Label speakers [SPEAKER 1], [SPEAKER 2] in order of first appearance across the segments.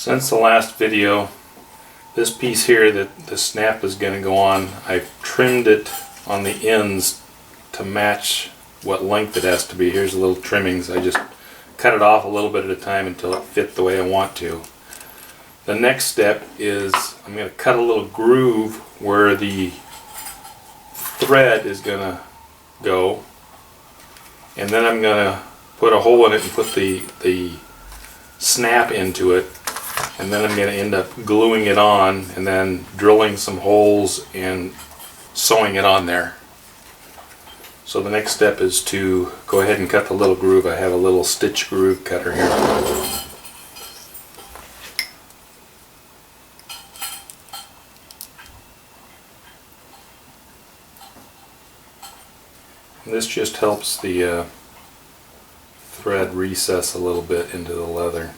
[SPEAKER 1] Since the last video, this piece here that the snap is going to go on, I've trimmed it on the ends to match what length it has to be. Here's the little trimmings. I just cut it off a little bit at a time until it fit the way I want to. The next step is I'm going to cut a little groove where the thread is going to go, and then I'm going to put a hole in it and put the snap into it, and then I'm going to end up gluing it on and then drilling some holes and sewing it on there. So the next step is to go ahead and cut the little groove. I have a little stitch groove cutter here. And this just helps the thread recess a little bit into the leather.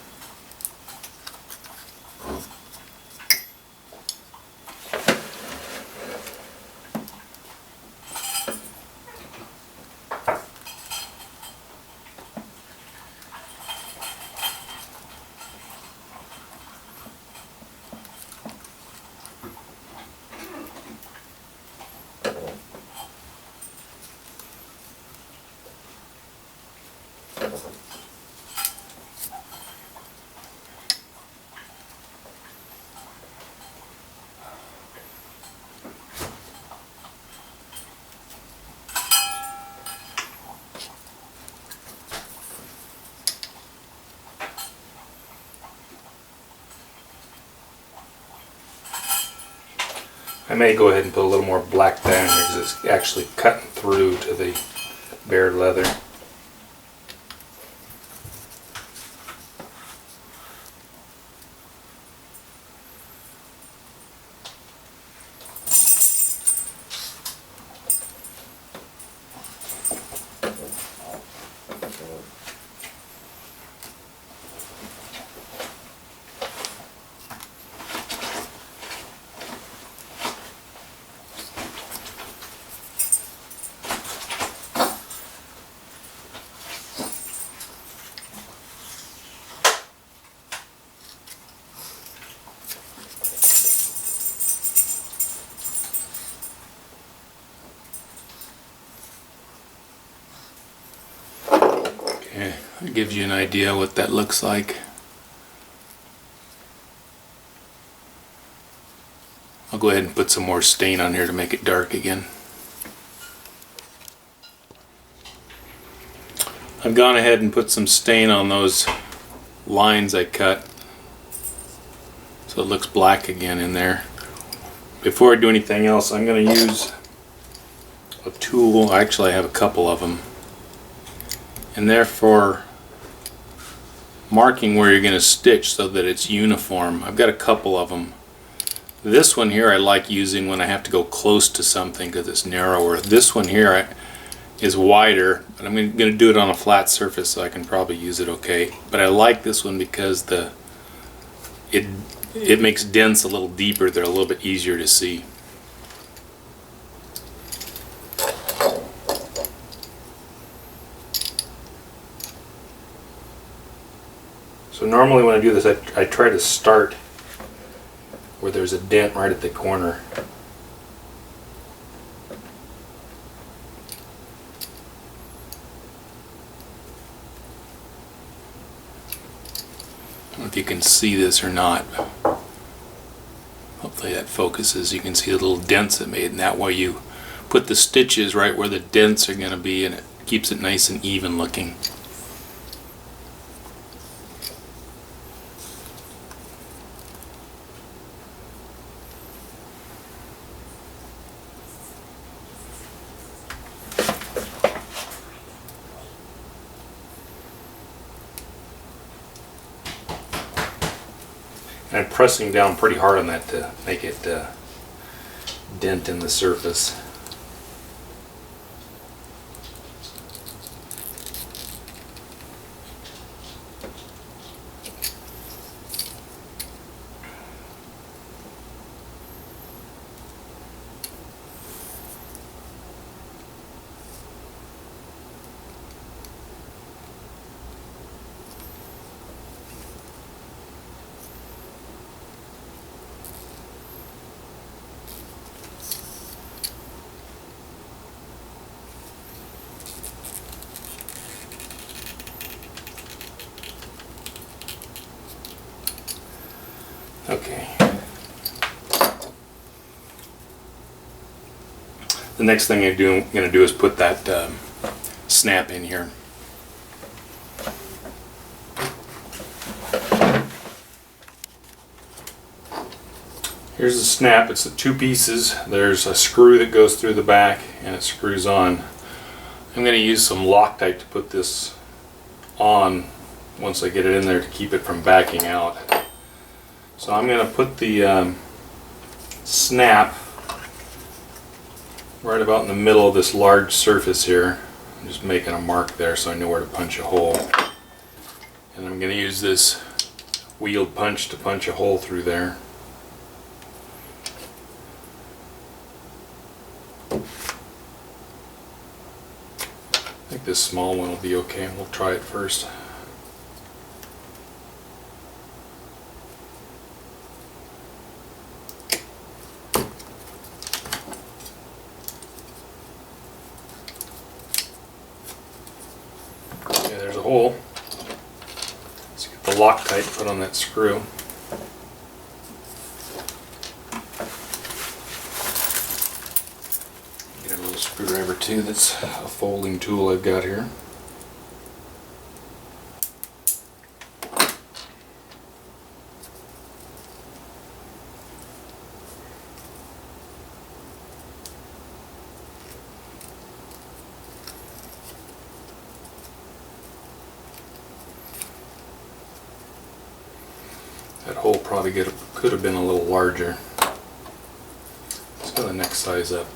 [SPEAKER 1] I may go ahead and put a little more black down here because it's actually cutting through to the bare leather. It gives you an idea what that looks like. I'll go ahead and put some more stain on here to make it dark again. I've gone ahead and put some stain on those lines I cut so it looks black again in there. Before I do anything else, I'm going to use a tool. Actually, I have a couple of them, and therefore marking where you're going to stitch so that it's uniform. I've got a couple of them. This one here I like using when I have to go close to something because it's narrower. This one here is wider, but I'm going to do it on a flat surface so I can probably use it okay. But I like this one because it makes dents a little deeper. They're a little bit easier to see. So normally when I do this, I try to start where there's a dent right at the corner. I don't know if you can see this or not. Hopefully that focuses. You can see the little dents it made, and that way you put the stitches right where the dents are going to be, and it keeps it nice and even looking. And I'm pressing down pretty hard on that to make it dent in the surface. next thing I'm going to do is put that snap in here. Here's the snap. It's the two pieces. There's a screw that goes through the back and it screws on. I'm going to use some Loctite to put this on once I get it in there to keep it from backing out. So I'm going to put the snap right about in the middle of this large surface here. I'm just making a mark there so I know where to punch a hole. And I'm going to use this wheeled punch to punch a hole through there. I think this small one will be okay. We'll try it first. Okay, there's a hole. Let's get the Loctite put on that screw. Get a little screwdriver too, that's a folding tool I've got here. That hole probably could have been a little larger. Let's go the next size up.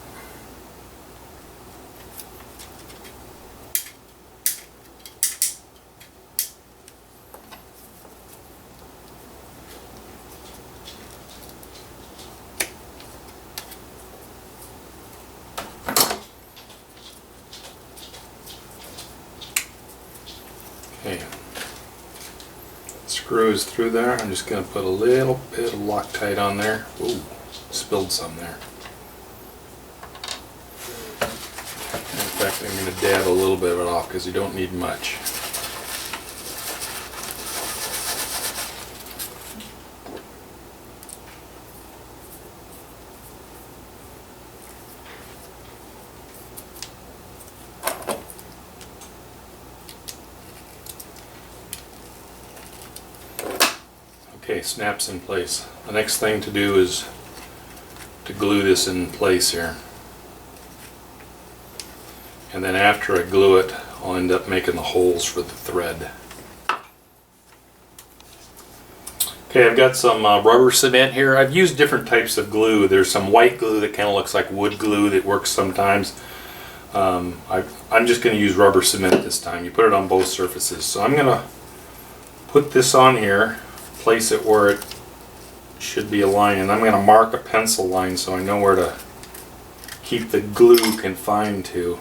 [SPEAKER 1] Okay. Screws through there. I'm just going to put a little bit of Loctite on there. Ooh, spilled some there. In fact, I'm going to dab a little bit of it off because you don't need much. Okay, snaps in place. The next thing to do is to glue this in place here. And then after I glue it, I'll end up making the holes for the thread. Okay, I've got some rubber cement here. I've used different types of glue. There's some white glue that kind of looks like wood glue that works sometimes. I'm just going to use rubber cement this time. You put it on both surfaces. So I'm going to put this on here, place it where it should be aligned, and I'm going to mark a pencil line so I know where to keep the glue confined to.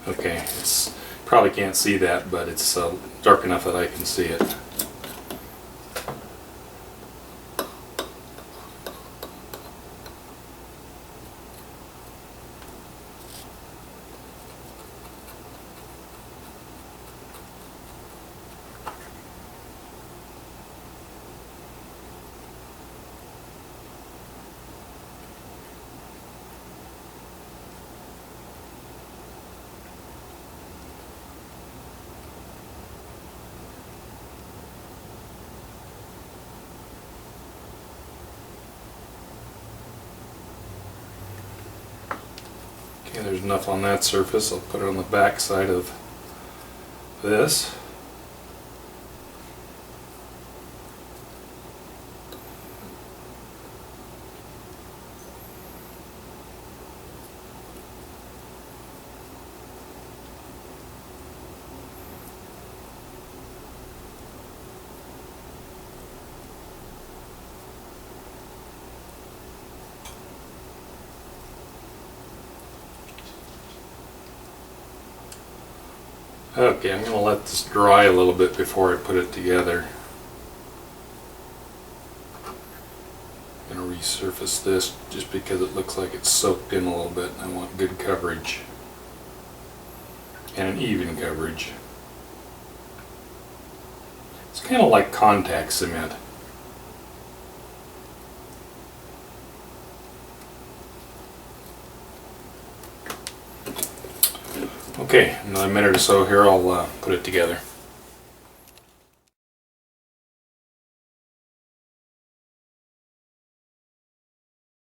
[SPEAKER 1] Okay, it's probably can't see that, but it's dark enough that I can see it. Okay, there's enough on that surface. I'll put it on the back side of this. Okay, I'm going to let this dry a little bit before I put it together. I'm going to resurface this just because it looks like it's soaked in a little bit. I want good coverage and an even coverage. It's kind of like contact cement. Okay, another minute or so here, I'll put it together.